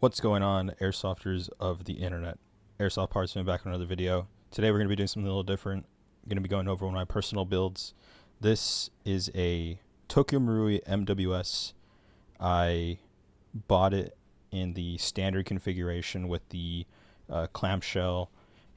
What's going on, airsofters of the internet? Airsoft Partsman back with another video. Today we're going to be doing something a little different. I'm going to be going over one of my personal builds. This is a Tokyo Marui MWS. I bought it in the standard configuration with the clamshell,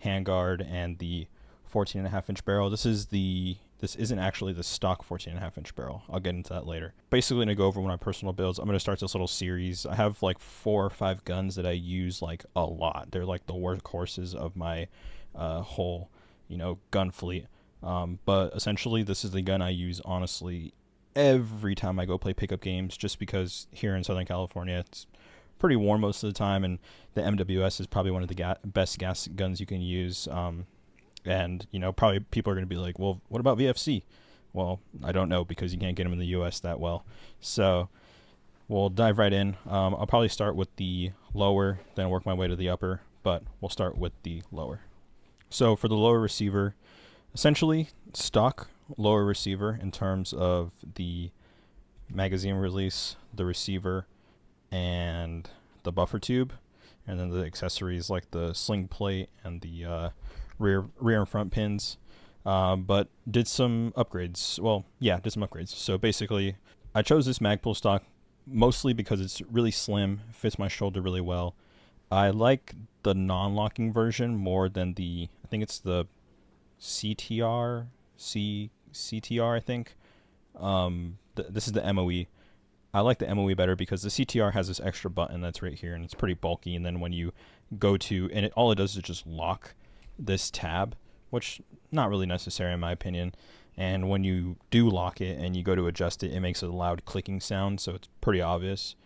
handguard, and the 14.5-inch barrel. This isn't actually the stock 14.5-inch barrel. I'll get into that later. Basically, going to go over one of my personal builds. I'm going to start this little series. I have like 4 or 5 guns that I use like a lot. They're like the workhorses of my whole, gun fleet. But essentially, this is the gun I use honestly every time I go play pickup games, just because here in Southern California it's pretty warm most of the time, and the MWS is probably one of the best gas guns you can use. And probably people are going to be like, well, what about VFC? Well, I don't know, because you can't get them in the US that well. So we'll dive right in. I'll probably start with the lower, then work my way to the upper, but we'll start with the lower. So for the lower receiver, essentially stock lower receiver in terms of the magazine release, the receiver, and the buffer tube, and then the accessories like the sling plate and the rear and front pins. But did some upgrades. Did some upgrades. So basically, I chose this Magpul stock mostly because it's really slim, fits my shoulder really well. I like the non-locking version more than I think it's the CTR, I think. This is the MOE. I like the MOE better because the CTR has this extra button that's right here, and it's pretty bulky. And then when you go to, and all it does is just lock this tab, which not really necessary in my opinion. And when you do lock it and you go to adjust it, it makes a loud clicking sound, so it's pretty obvious.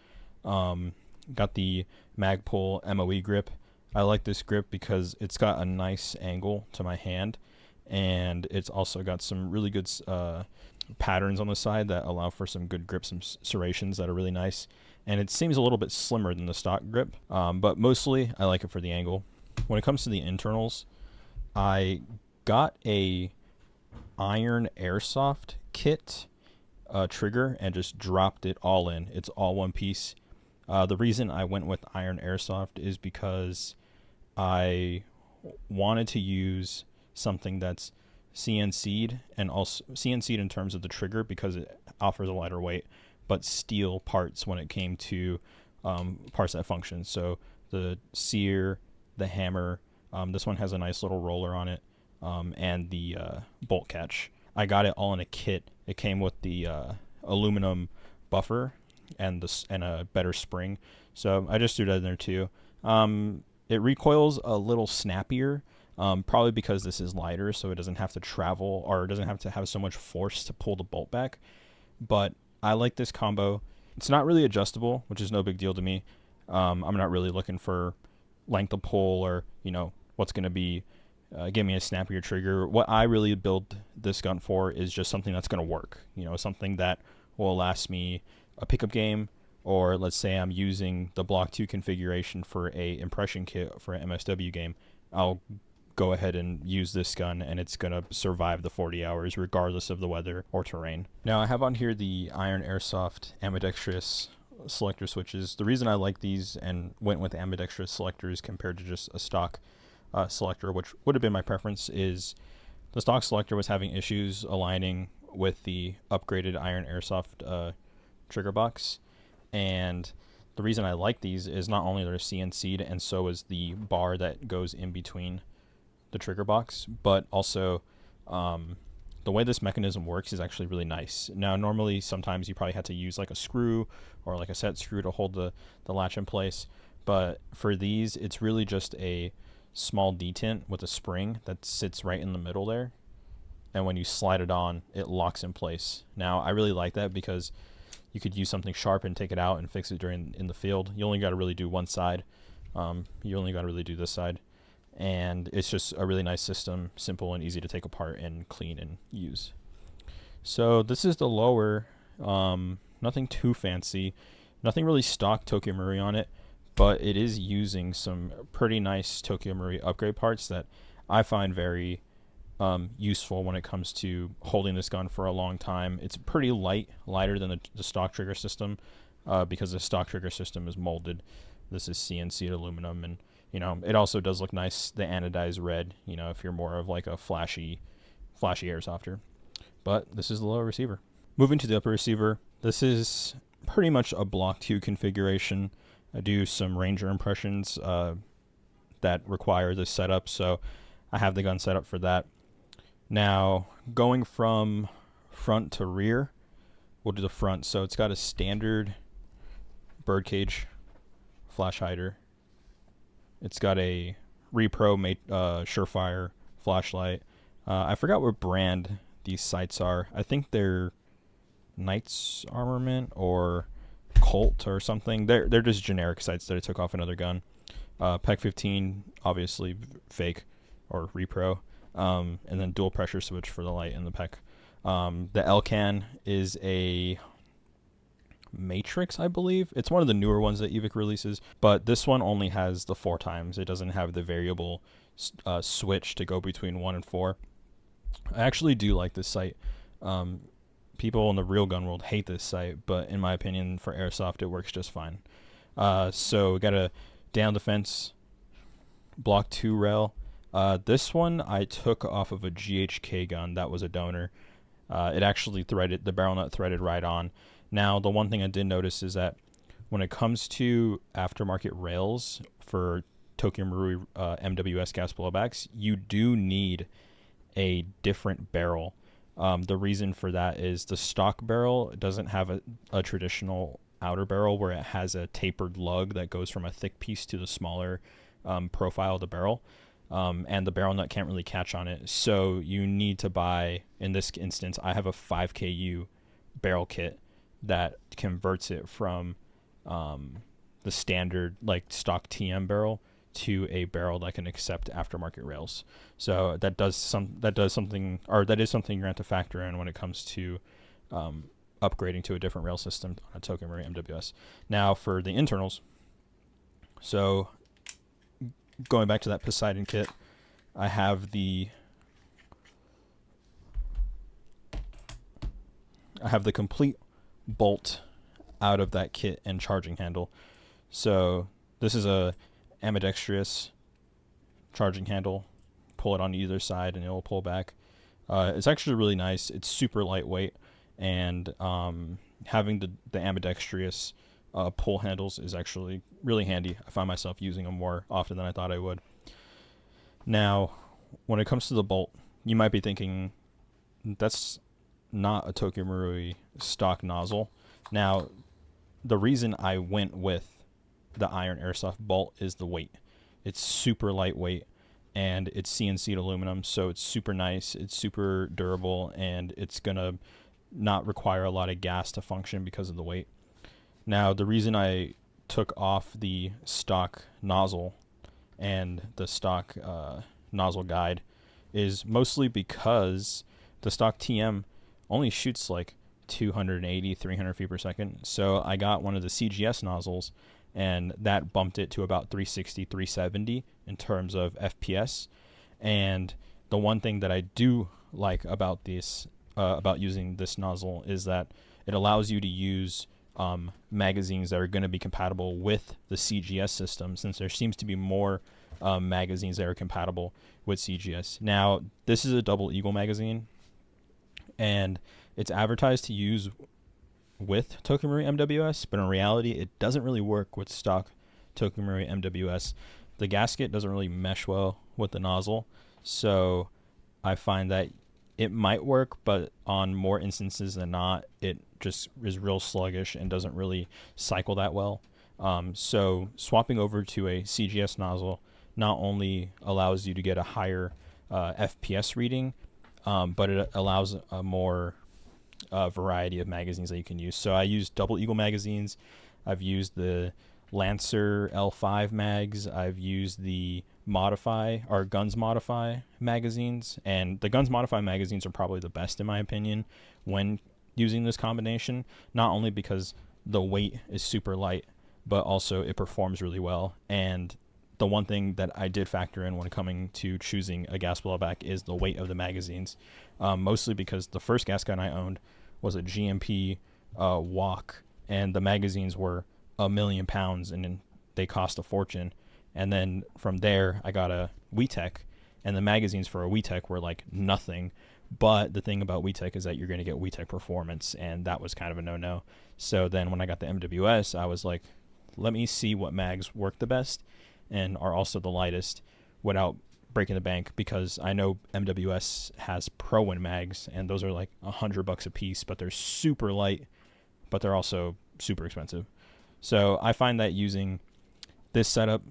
Got the Magpul MOE grip. I like this grip because it's got a nice angle to my hand, and it's also got some really good patterns on the side that allow for some good grips, some serrations that are really nice. And it seems a little bit slimmer than the stock grip, but mostly I like it for the angle. When it comes to the internals, I got a iron airsoft kit trigger and just dropped it all in. It's all one piece. The reason I went with iron airsoft is because I wanted to use something that's CNC'd, and also CNC'd in terms of the trigger because it offers a lighter weight, but steel parts when it came to parts that function. So the sear, the hammer, this one has a nice little roller on it, and the bolt catch. I got it all in a kit. It came with the aluminum buffer and a better spring, so I just threw that in there too. It recoils a little snappier, probably because this is lighter, so it doesn't have to travel, or it doesn't have to have so much force to pull the bolt back. But I like this combo. It's not really adjustable, which is no big deal to me. I'm not really looking for length of pull or what's going to be give me a snappier trigger. What I really build this gun for is just something that's going to work. Something that will last me a pickup game, or let's say I'm using the Block 2 configuration for a impression kit for an MSW game. I'll go ahead and use this gun, and it's going to survive the 40 hours regardless of the weather or terrain. Now I have on here the Iron Airsoft ambidextrous selector switches. The reason I like these and went with ambidextrous selectors compared to just a stock selector, which would have been my preference, is the stock selector was having issues aligning with the upgraded Iron Airsoft trigger box. And the reason I like these is not only they're CNC'd, and so is the bar that goes in between the trigger box, but also the way this mechanism works is actually really nice. Now, normally sometimes you probably have to use like a screw or like a set screw to hold the latch in place, but for these it's really just a small detent with a spring that sits right in the middle there, and when you slide it on, it locks in place. Now I really like that because you could use something sharp and take it out and fix it in the field. You only got to really do one side. You only got to really do this side. And it's just a really nice system, simple and easy to take apart and clean and use. So this is the lower, nothing too fancy, nothing really stock Tokyo Marui on it, but it is using some pretty nice Tokyo Marui upgrade parts that I find very useful when it comes to holding this gun for a long time. It's pretty lighter than the stock trigger system, because the stock trigger system is molded This is CNC'd aluminum, and it also does look nice, the anodized red, if you're more of like a flashy airsofter. But this is the lower receiver. Moving to the upper receiver, this is pretty much a Block 2 configuration. I do some Ranger impressions that require this setup, so I have the gun set up for that. Now, going from front to rear, we'll do the front. So it's got a standard birdcage flash hider. It's got a Repro Surefire flashlight. I forgot what brand these sights are. I think they're Knights Armament or Colt or something. They're just generic sights that I took off another gun. PEC 15, obviously fake or repro, and then dual pressure switch for the light and the PEC. The Elcan is a Matrix, I believe. It's one of the newer ones that EVIC releases, but this one only has the 4 times. It doesn't have the variable switch to go between 1 and 4. I actually do like this sight. People in the real gun world hate this sight, but in my opinion, for airsoft, it works just fine. So we got a down the fence Block 2 rail. This one I took off of a GHK gun that was a donor. It actually threaded, the barrel nut threaded right on. Now, the one thing I did notice is that when it comes to aftermarket rails for Tokyo Marui MWS gas blowbacks, you do need a different barrel. The reason for that is the stock barrel doesn't have a traditional outer barrel where it has a tapered lug that goes from a thick piece to the smaller profile of the barrel. And the barrel nut can't really catch on it. So you need to buy, in this instance, I have a 5KU barrel kit that converts it from the standard like stock TM barrel to a barrel that can accept aftermarket rails. So that is something you're going to have to factor in when it comes to upgrading to a different rail system on a Tokyo Marui MWS. Now for the internals, so going back to that Poseidon kit, I have the complete bolt out of that kit and charging handle. So this is a ambidextrous charging handle. Pull it on either side and it will pull back. It's actually really nice. It's super lightweight, and having the ambidextrous pull handles is actually really handy. I find myself using them more often than I thought I would. Now, when it comes to the bolt, you might be thinking that's not a Tokyo Marui stock nozzle. Now, the reason I went with the iron airsoft bolt is the weight. It's super lightweight and it's CNC'd aluminum, so it's super nice, it's super durable, and it's gonna not require a lot of gas to function because of the weight. Now, the reason I took off the stock nozzle and the stock nozzle guide is mostly because the stock TM only shoots like 280, 300 feet per second. So I got one of the CGS nozzles, and that bumped it to about 360, 370 in terms of FPS. And the one thing that I do like about this, about using this nozzle, is that it allows you to use magazines that are going to be compatible with the CGS system, since there seems to be more magazines that are compatible with CGS. Now, this is a double Eagle magazine, and it's advertised to use with Tokyo Marui MWS, but in reality, it doesn't really work with stock Tokyo Marui MWS. The gasket doesn't really mesh well with the nozzle, so I find that it might work, but on more instances than not, it just is real sluggish and doesn't really cycle that well. So swapping over to a CGS nozzle not only allows you to get a higher FPS reading, but it allows a more variety of magazines that you can use. So I use double Eagle magazines. I've used the Lancer L5 mags. I've used the Guns Modify magazines, and the Guns Modify magazines are probably the best in my opinion when using this combination, not only because the weight is super light, but also it performs really well. And the one thing that I did factor in when coming to choosing a gas blowback is the weight of the magazines, mostly because the first gas gun I owned was a GMP walk, and the magazines were 1,000,000 pounds, and they cost a fortune. And then from there, I got a WeTech, and the magazines for a WeTech were like nothing. But the thing about WeTech is that you're going to get WeTech performance, and that was kind of a no-no. So then when I got the MWS, I was like, let me see what mags work the best and are also the lightest without breaking the bank, because I know MWS has Pro Win mags, and those are like $100 a piece, but they're super light, but they're also super expensive. So I find that using this setup,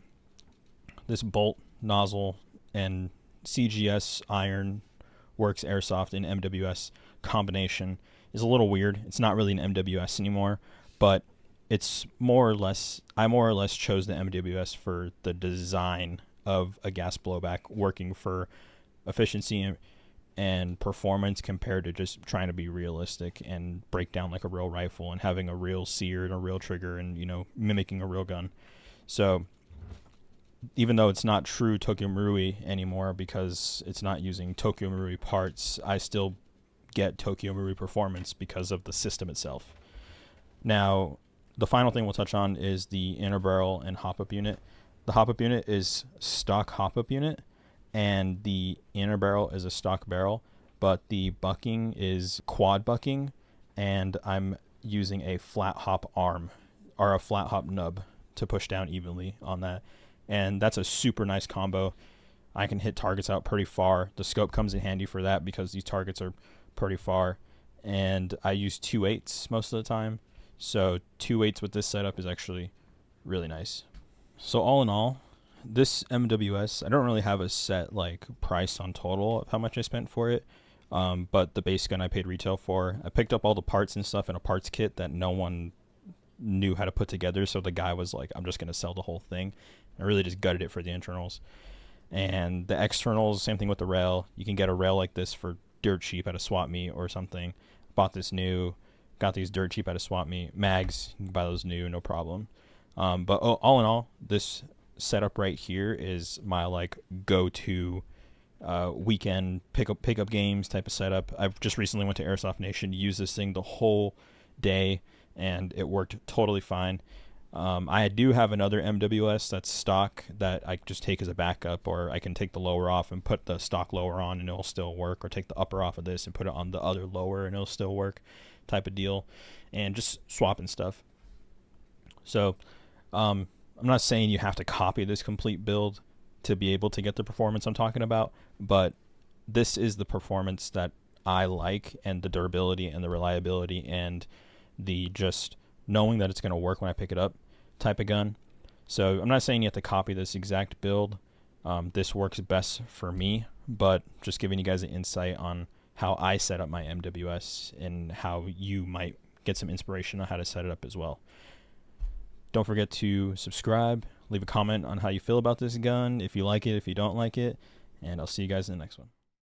this bolt, nozzle, and CGS iron works airsoft in MWS combination is a little weird. It's not really an MWS anymore, but it's more or less, I more or less chose the MWS for the design of a gas blowback working for efficiency and performance compared to just trying to be realistic and break down like a real rifle and having a real sear and a real trigger and, you know, mimicking a real gun. So even though it's not true Tokyo Marui anymore because it's not using Tokyo Marui parts, I still get Tokyo Marui performance because of the system itself. Now, the final thing we'll touch on is the inner barrel and hop-up unit. The hop-up unit is stock hop-up unit, and the inner barrel is a stock barrel, but the bucking is quad bucking, and I'm using a flat hop arm or a flat hop nub to push down evenly on that. And that's a super nice combo. I can hit targets out pretty far. The scope comes in handy for that because these targets are pretty far. And I use 2/8 most of the time. So 2/8 with this setup is actually really nice. So all in all, this MWS, I don't really have a set like price on total of how much I spent for it. But the base gun I paid retail for. I picked up all the parts and stuff in a parts kit that no one knew how to put together, so the guy was like, I'm just going to sell the whole thing. I really just gutted it for the internals. And the externals, same thing with the rail. You can get a rail like this for dirt cheap at a swap meet or something. Bought this new, got these dirt cheap at a swap meet. Mags, you can buy those new, no problem. But all in all, this setup right here is my like go-to weekend pick up games type of setup. I've just recently went to Airsoft Nation, used this thing the whole day, and it worked totally fine. I do have another MWS that's stock that I just take as a backup, or I can take the lower off and put the stock lower on and it'll still work, or take the upper off of this and put it on the other lower and it'll still work, type of deal, and just swapping stuff. So I'm not saying you have to copy this complete build to be able to get the performance I'm talking about, but this is the performance that I like, and the durability and the reliability and the just knowing that it's going to work when I pick it up type of gun. So I'm not saying you have to copy this exact build. This works best for me, but just giving you guys an insight on how I set up my MWS and how you might get some inspiration on how to set it up as well. Don't forget to subscribe, leave a comment on how you feel about this gun, if you like it, if you don't like it, and I'll see you guys in the next one.